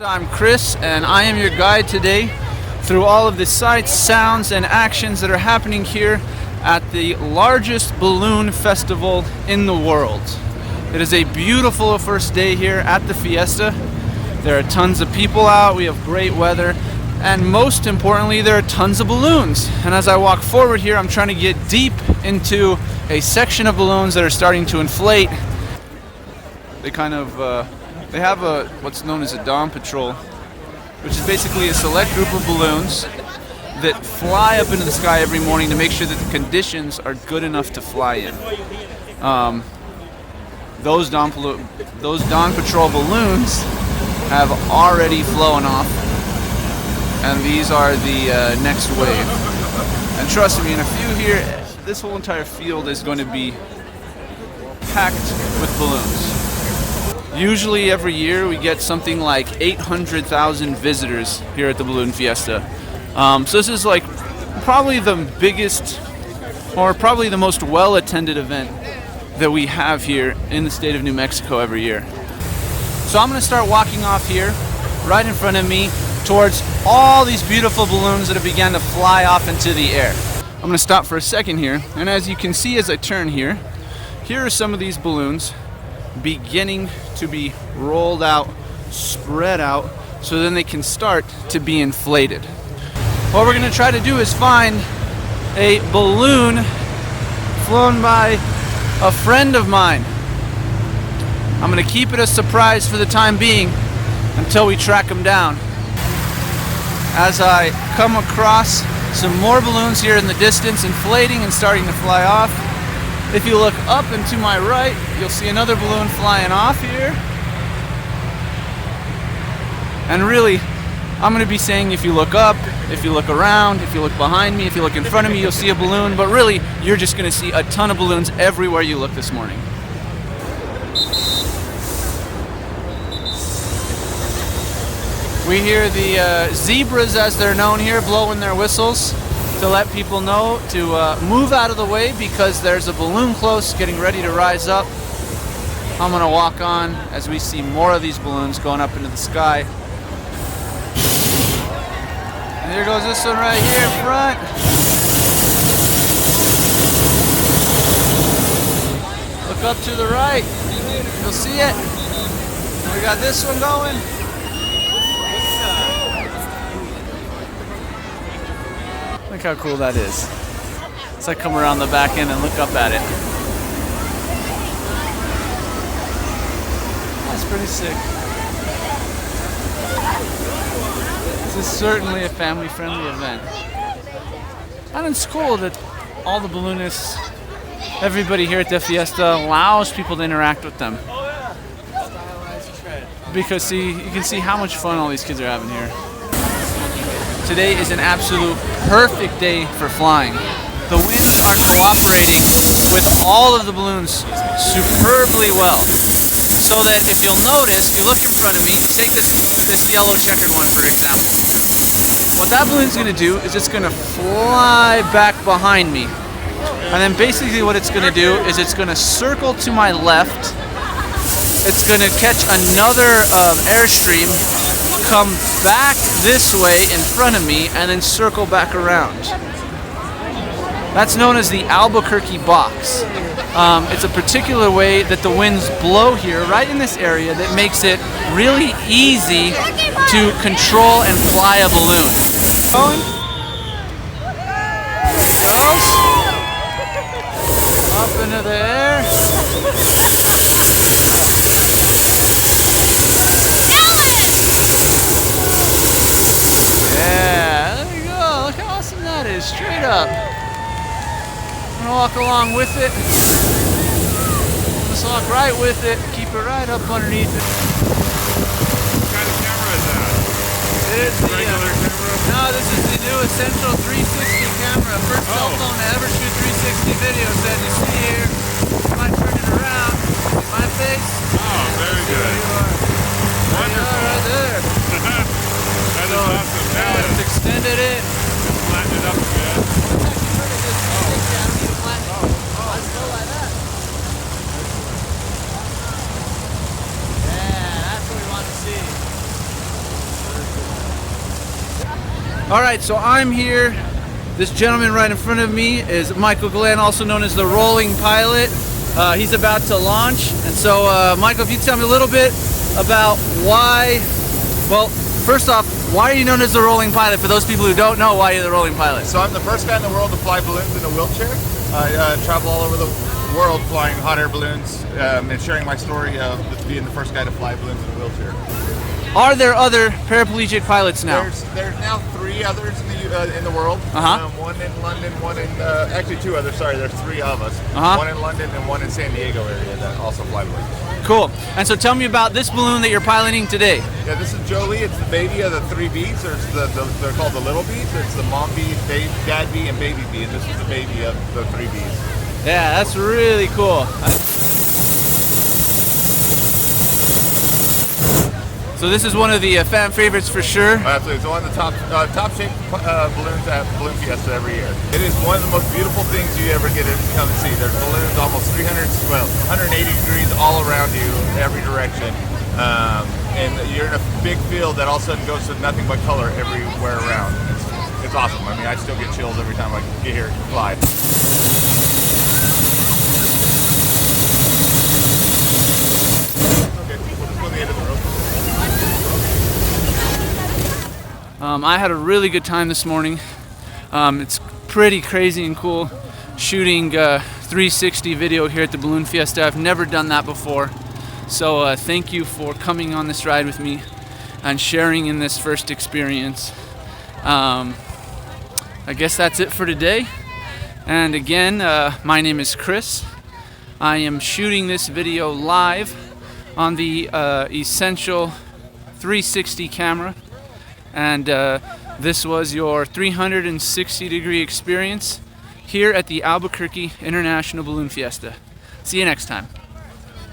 I'm Chris, and I am your guide today through all of the sights, sounds, and actions that are happening here at the largest balloon festival in the world. It is a beautiful first day here at the Fiesta. There are tons of people out, we have great weather, and most importantly, there are tons of balloons. And as I walk forward here, I'm trying to get deep into a section of balloons that are starting to inflate. They have what's known as a dawn patrol, which is basically a select group of balloons that fly up into the sky every morning to make sure that the conditions are good enough to fly in. Those dawn patrol balloons have already flown off, and these are the next wave. And trust me, in a few here, this whole entire field is going to be packed with balloons. Usually every year we get something like 800,000 visitors here at the Balloon Fiesta. So this is like probably the biggest or probably the most well-attended event that we have here in the state of New Mexico every year. So I'm going to start walking off here right in front of me towards all these beautiful balloons that have begun to fly off into the air. I'm going to stop for a second here, and as you can see as I turn here are some of these balloons beginning to be rolled out, spread out, so then they can start to be inflated. What we're going to try to do is find a balloon flown by a friend of mine. I'm going to keep it a surprise for the time being until we track him down. As I come across some more balloons here in the distance, inflating and starting to fly off. If you look up and to my right, you'll see another balloon flying off here. And really, I'm going to be saying if you look up, if you look around, if you look behind me, if you look in front of me, you'll see a balloon. But really, you're just going to see a ton of balloons everywhere you look this morning. We hear the zebras, as they're known here, blowing their whistles to let people know to move out of the way because there's a balloon close getting ready to rise up. I'm going to walk on as we see more of these balloons going up into the sky. And there goes this one right here in front. Look up to the right. You'll see it. We got this one going. Look how cool that is. As I come around the back end and look up at it. That's pretty sick. This is certainly a family-friendly event. And it's cool that all the balloonists, everybody here at the Fiesta allows people to interact with them. Because you can see how much fun all these kids are having here. Today is an absolute perfect day for flying. The winds are cooperating with all of the balloons superbly well. So that if you'll notice, if you look in front of me, take this yellow checkered one for example. What that balloon's going to do is it's going to fly back behind me. And then basically what it's going to do is it's going to circle to my left. It's going to catch another airstream, come back this way in front of me, and then circle back around. That's known as the Albuquerque box. It's a particular way that the winds blow here, right in this area, that makes it really easy to control and fly a balloon. Going. Goes. Up into the air. Yeah, there you go. Look how awesome that is. Straight up. I'm gonna walk along with it. Just walk right with it. Keep it right up underneath it. What kind of camera is that? It is the regular camera? No, this is the new Essential 360 camera. First cell phone to ever shoot 360 videos. As you see here, you might turn it around. See my face? Oh, very good. There you are. Wonderful. Right there. That is awesome. Yeah, it's extended it. Just flatten it up a bit. Yeah, that's what we want to see. All right, so I'm here. This gentleman right in front of me is Michael Glenn, also known as the Rolling Pilot. He's about to launch, and so Michael, if you tell me a little bit about why. Well, first off, why are you known as the Rolling Pilot? For those people who don't know why you're the Rolling Pilot. So I'm the first guy in the world to fly balloons in a wheelchair. I travel all over the world flying hot air balloons and sharing my story of being the first guy to fly balloons in a wheelchair. Are there other paraplegic pilots now? There's now 3 others in the world. One in London, one in actually 2 others. Sorry, there's 3 of us. One in London and one in San Diego area that also fly balloons. Cool. And so tell me about this balloon that you're piloting today. Yeah, this is Jolie. It's the baby of the 3 bees. They're called the little bees. It's the mom bee, dad bee, and baby bee. And this is the baby of the 3 bees. Yeah, that's really cool. So this is one of the fan favorites for sure. Absolutely, it's one of the top shaped balloons at Balloon Fiesta every year. It is one of the most beautiful things you ever get to come and see. There's balloons almost 180 degrees all around you, every direction. And you're in a big field that all of a sudden goes to nothing but color everywhere around. It's awesome. I mean, I still get chills every time I get here and fly. Okay, we'll just go to the end of the road. I had a really good time this morning. It's pretty crazy and cool shooting 360 video here at the Balloon Fiesta. I've never done that before. So thank you for coming on this ride with me and sharing in this first experience. I guess that's it for today. And again, my name is Chris. I am shooting this video live on the Essential 360 camera. And this was your 360 degree experience here at the Albuquerque International Balloon Fiesta. See you next time.